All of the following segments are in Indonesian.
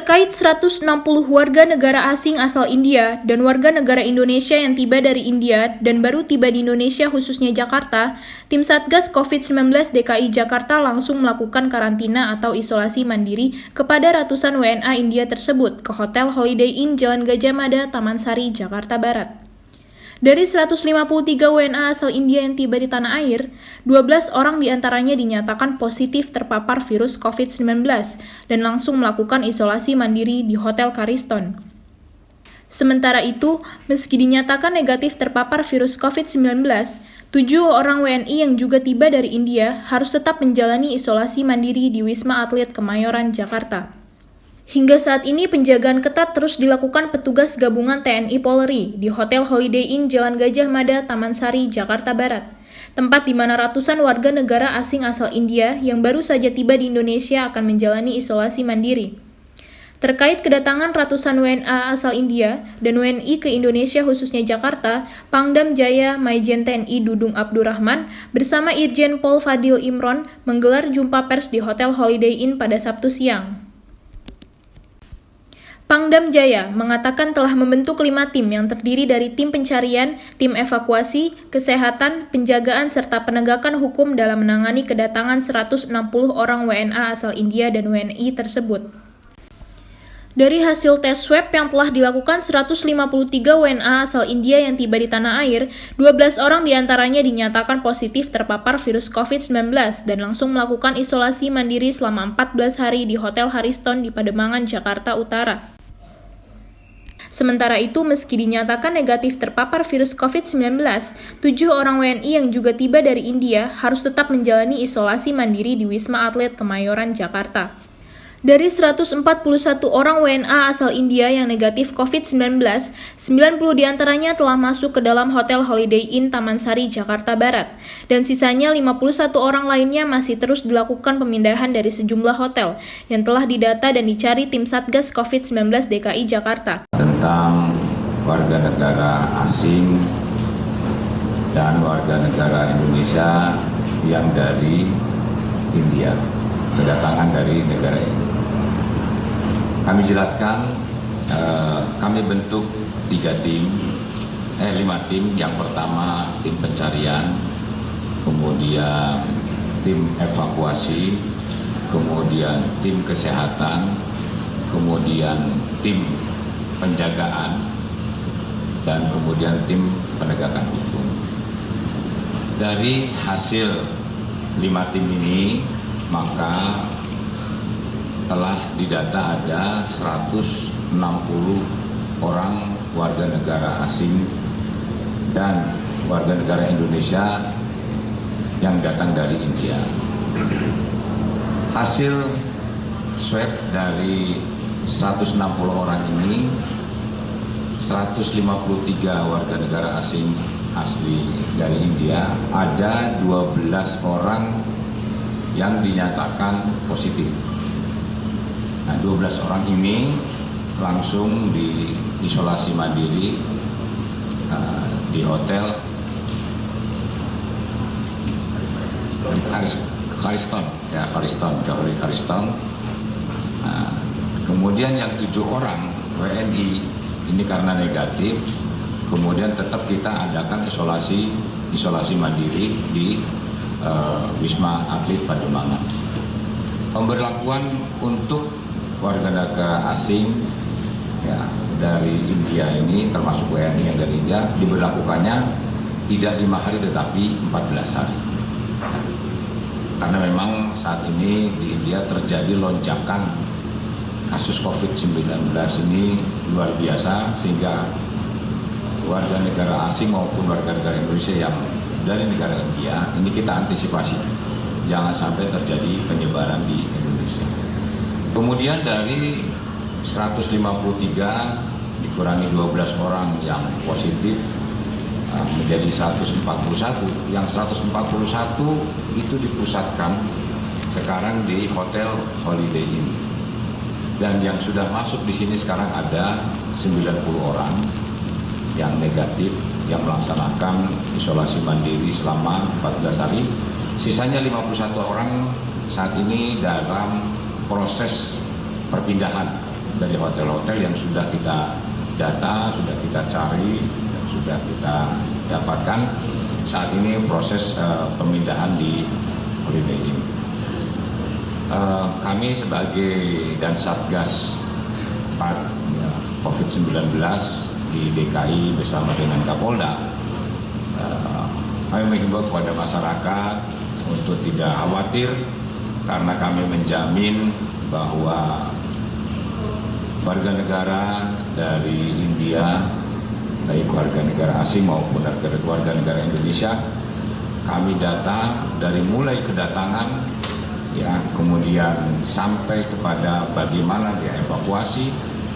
Terkait 160 warga negara asing asal India dan warga negara Indonesia yang tiba dari India dan baru tiba di Indonesia khususnya Jakarta, tim Satgas COVID-19 DKI Jakarta langsung melakukan karantina atau isolasi mandiri kepada ratusan WNA India tersebut ke Hotel Holiday Inn Jalan Gajah Mada, Taman Sari, Jakarta Barat. Dari 153 WNA asal India yang tiba di tanah air, 12 orang diantaranya dinyatakan positif terpapar virus COVID-19 dan langsung melakukan isolasi mandiri di Hotel Cariston. Sementara itu, meski dinyatakan negatif terpapar virus COVID-19, 7 orang WNI yang juga tiba dari India harus tetap menjalani isolasi mandiri di Wisma Atlet Kemayoran, Jakarta. Hingga saat ini penjagaan ketat terus dilakukan petugas gabungan TNI Polri di Hotel Holiday Inn Jalan Gajah Mada, Taman Sari, Jakarta Barat, tempat di mana ratusan warga negara asing asal India yang baru saja tiba di Indonesia akan menjalani isolasi mandiri. Terkait kedatangan ratusan WNA asal India dan WNI ke Indonesia khususnya Jakarta, Pangdam Jaya Maijen TNI Dudung Abdurrahman bersama Irjen Pol Fadil Imron menggelar jumpa pers di Hotel Holiday Inn pada Sabtu siang. Pangdam Jaya mengatakan telah membentuk 5 tim yang terdiri dari tim pencarian, tim evakuasi, kesehatan, penjagaan, serta penegakan hukum dalam menangani kedatangan 160 orang WNA asal India dan WNI tersebut. Dari hasil tes swab yang telah dilakukan 153 WNA asal India yang tiba di tanah air, 12 orang diantaranya dinyatakan positif terpapar virus COVID-19 dan langsung melakukan isolasi mandiri selama 14 hari di Hotel Cariston di Pademangan, Jakarta Utara. Sementara itu, meski dinyatakan negatif terpapar virus COVID-19, 7 orang WNI yang juga tiba dari India harus tetap menjalani isolasi mandiri di Wisma Atlet Kemayoran, Jakarta. Dari 141 orang WNA asal India yang negatif COVID-19, 90 diantaranya telah masuk ke dalam Hotel Holiday Inn Taman Sari, Jakarta Barat, dan sisanya 51 orang lainnya masih terus dilakukan pemindahan dari sejumlah hotel yang telah didata dan dicari tim Satgas COVID-19 DKI Jakarta. Tentang warga negara asing dan warga negara Indonesia yang dari India, kedatangan dari negara ini. Kami jelaskan, kami bentuk 5 tim. Yang pertama tim pencarian, kemudian tim evakuasi, kemudian tim kesehatan, kemudian tim penjagaan, dan kemudian tim penegakan hukum. Dari hasil 5 tim ini, maka telah didata ada 160 orang warga negara asing dan warga negara Indonesia yang datang dari India. Hasil swab dari 160 orang ini, 153 warga negara asing asli dari India, ada 12 orang yang dinyatakan positif. Nah, 12 orang ini langsung diisolasi mandiri di hotel Cariston. Kemudian yang 7 orang WNI ini karena negatif, kemudian tetap kita adakan isolasi mandiri di Wisma Atlet Pademangan. Pemberlakuan untuk warga negara asing ya, dari India ini, termasuk WNI yang dari India, diberlakukannya tidak 5 hari tetapi 14 hari. Karena memang saat ini di India terjadi lonjakan kasus COVID-19 ini luar biasa, sehingga warga negara asing maupun warga negara Indonesia yang dari negara India ini kita antisipasi jangan sampai terjadi penyebaran di Indonesia. Kemudian dari 153 dikurangi 12 orang yang positif menjadi 141. Yang 141 itu dipusatkan sekarang di Hotel Holiday Inn. Dan yang sudah masuk di sini sekarang ada 90 orang yang negatif yang melaksanakan isolasi mandiri selama 14 hari. Sisanya 51 orang saat ini dalam proses perpindahan dari hotel-hotel yang sudah kita data, sudah kita cari, dan sudah kita dapatkan. Saat ini proses pemindahan di Holiday Inn. Kami sebagai dan Satgas COVID-19 di DKI bersama dengan Kapolda, kami mengimbau kepada masyarakat untuk tidak khawatir karena kami menjamin bahwa warga negara dari India, baik warga negara asing maupun warga negara Indonesia, kami data dari mulai kedatangan, ya, kemudian sampai kepada bagaimana dia evakuasi,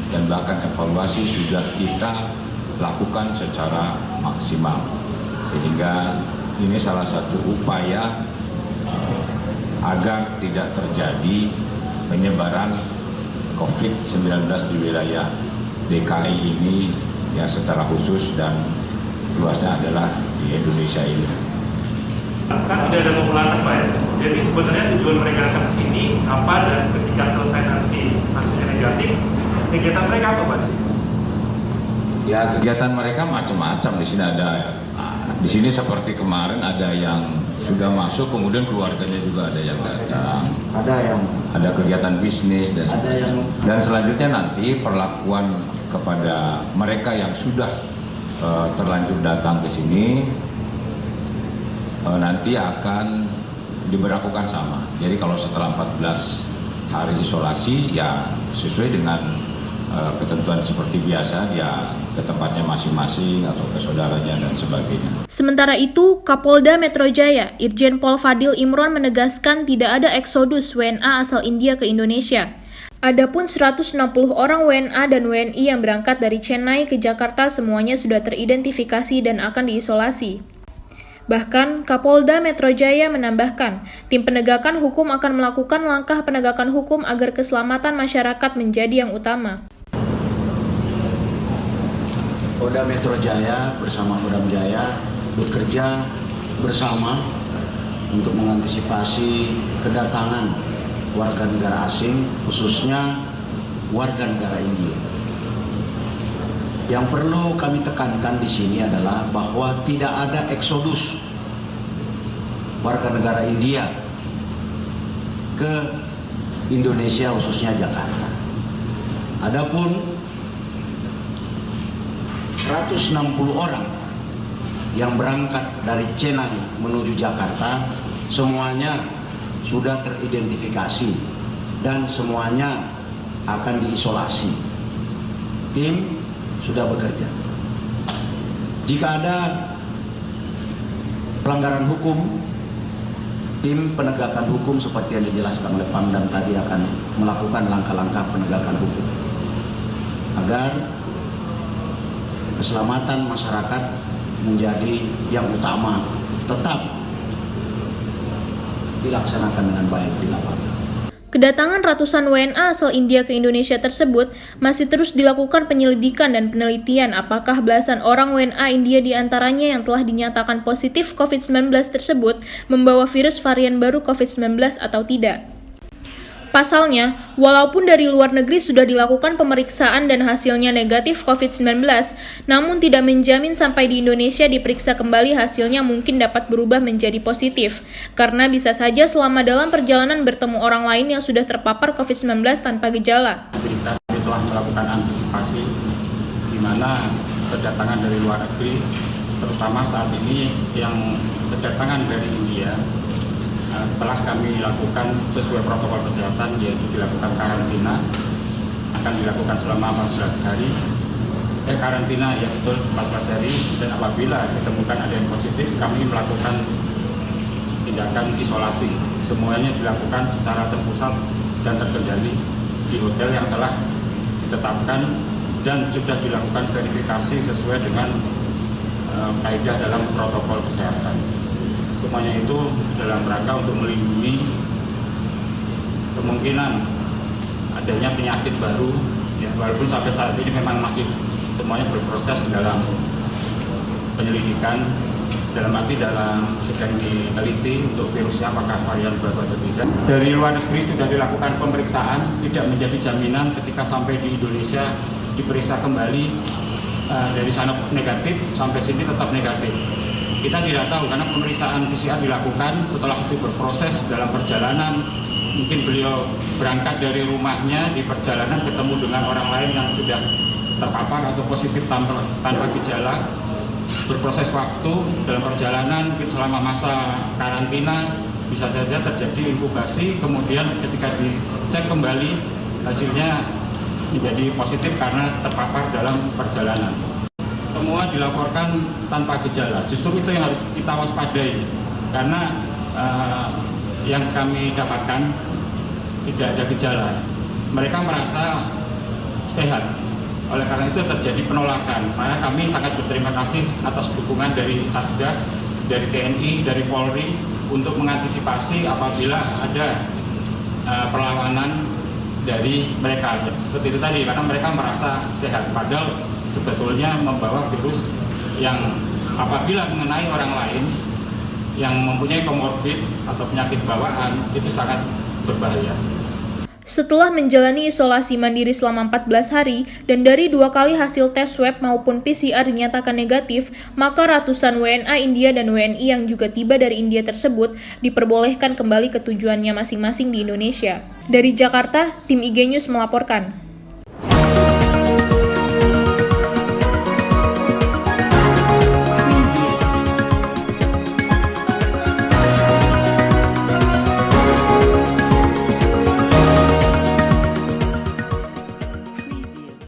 dan bahkan evaluasi sudah kita lakukan secara maksimal, sehingga ini salah satu upaya agar tidak terjadi penyebaran COVID-19 di wilayah DKI ini, ya, secara khusus dan luasnya adalah di Indonesia ini. Kan tidak ada pemulakan, Pak, ya? Jadi sebenarnya tujuan mereka datang ke sini apa, dan ketika selesai nanti hasilnya negatif, kegiatan mereka apa, Pak? Ya, kegiatan mereka macam-macam. Di sini ada, di sini seperti kemarin ada yang sudah masuk, kemudian keluarganya juga ada yang datang. Ada kegiatan bisnis dan sebagainya. Dan selanjutnya nanti perlakuan kepada mereka yang sudah terlanjur datang ke sini nanti akan diberlakukan sama. Jadi kalau setelah 14 hari isolasi, ya sesuai dengan ketentuan seperti biasa, ya ke tempatnya masing-masing atau ke saudaranya dan sebagainya. Sementara itu, Kapolda Metro Jaya, Irjen Pol Fadil Imron menegaskan tidak ada eksodus WNA asal India ke Indonesia. Adapun 160 orang WNA dan WNI yang berangkat dari Chennai ke Jakarta semuanya sudah teridentifikasi dan akan diisolasi. Bahkan, Kapolda Metro Jaya menambahkan, tim penegakan hukum akan melakukan langkah penegakan hukum agar keselamatan masyarakat menjadi yang utama. Polda Metro Jaya bersama Kodam Jaya bekerja bersama untuk mengantisipasi kedatangan warga negara asing, khususnya warga negara India. Yang perlu kami tekankan di sini adalah bahwa tidak ada eksodus warga negara India ke Indonesia, khususnya Jakarta. Adapun 160 orang yang berangkat dari Chennai menuju Jakarta semuanya sudah teridentifikasi dan semuanya akan diisolasi. Tim sudah bekerja. Jika ada pelanggaran hukum, tim penegakan hukum seperti yang dijelaskan oleh Pangdam tadi akan melakukan langkah-langkah penegakan hukum agar keselamatan masyarakat menjadi yang utama, tetap dilaksanakan dengan baik di lapangan. Kedatangan ratusan WNA asal India ke Indonesia tersebut masih terus dilakukan penyelidikan dan penelitian apakah belasan orang WNA India diantaranya yang telah dinyatakan positif COVID-19 tersebut membawa virus varian baru COVID-19 atau tidak. Pasalnya, walaupun dari luar negeri sudah dilakukan pemeriksaan dan hasilnya negatif COVID-19, namun tidak menjamin sampai di Indonesia diperiksa kembali hasilnya mungkin dapat berubah menjadi positif, karena bisa saja selama dalam perjalanan bertemu orang lain yang sudah terpapar COVID-19 tanpa gejala. Kita telah melakukan antisipasi di mana kedatangan dari luar negeri, terutama saat ini yang kedatangan dari India, telah kami lakukan sesuai protokol kesehatan, yaitu dilakukan karantina, akan dilakukan selama 14 hari. Karantina ya betul 14 hari, dan apabila ditemukan ada yang positif, kami melakukan tindakan isolasi. Semuanya dilakukan secara terpusat dan terkendali di hotel yang telah ditetapkan dan sudah dilakukan verifikasi sesuai dengan kaidah dalam protokol kesehatan. Semuanya itu dalam rangka untuk melindungi kemungkinan adanya penyakit baru, ya, walaupun sampai saat ini memang masih semuanya berproses dalam penyelidikan dalam sedang diteliti untuk virusnya apakah varian baru atau tidak. Dari luar negeri sudah dilakukan pemeriksaan, tidak menjadi jaminan ketika sampai di Indonesia diperiksa kembali dari sana negatif, sampai sini tetap negatif. Kita tidak tahu karena pemeriksaan PCR dilakukan setelah itu berproses dalam perjalanan. Mungkin beliau berangkat dari rumahnya di perjalanan ketemu dengan orang lain yang sudah terpapar atau positif tanpa gejala. Berproses waktu dalam perjalanan selama masa karantina bisa saja terjadi inkubasi, kemudian ketika dicek kembali hasilnya menjadi positif karena terpapar dalam perjalanan. Semua dilaporkan tanpa gejala, justru itu yang harus kita waspadai karena yang kami dapatkan tidak ada gejala. Mereka merasa sehat. Oleh karena itu terjadi penolakan. Maka kami sangat berterima kasih atas dukungan dari Satgas, dari TNI, dari Polri untuk mengantisipasi apabila ada perlawanan dari mereka. Seperti itu tadi, karena mereka merasa sehat. Padahal sebetulnya membawa virus yang apabila mengenai orang lain yang mempunyai komorbid atau penyakit bawaan itu sangat berbahaya. Setelah menjalani isolasi mandiri selama 14 hari dan dari 2 kali hasil tes swab maupun PCR dinyatakan negatif, maka ratusan WNA India dan WNI yang juga tiba dari India tersebut diperbolehkan kembali ke tujuannya masing-masing di Indonesia. Dari Jakarta, tim IG News melaporkan.